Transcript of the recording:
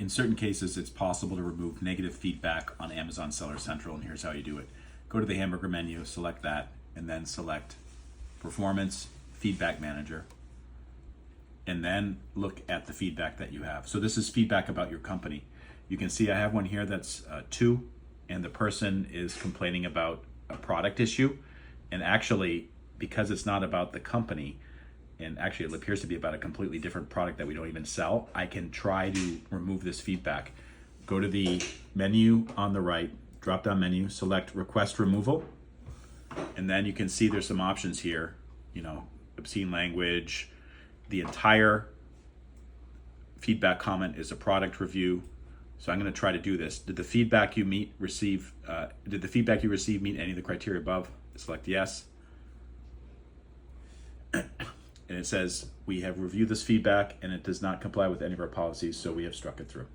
in certain cases, it's possible to remove negative feedback on Amazon Seller Central, and here's how you do it. Go to the hamburger menu, select that, and then select Performance Feedback Manager, and then look at the feedback that you have. So this is feedback about your company. You can see I have one here that's 2, and the person is complaining about a product issue, and actually, because it's not about the company, and actually it appears to be about a completely different product that we don't even sell, I can try to remove this feedback. Go to the menu on the right, drop down menu, select request removal, and then you can see there's some options here, obscene language. The entire feedback comment is a product review. So I'm going to try to do this. Did the feedback you receive meet any of the criteria above? Select yes. And it says we have reviewed this feedback and it does not comply with any of our policies, so we have struck it through.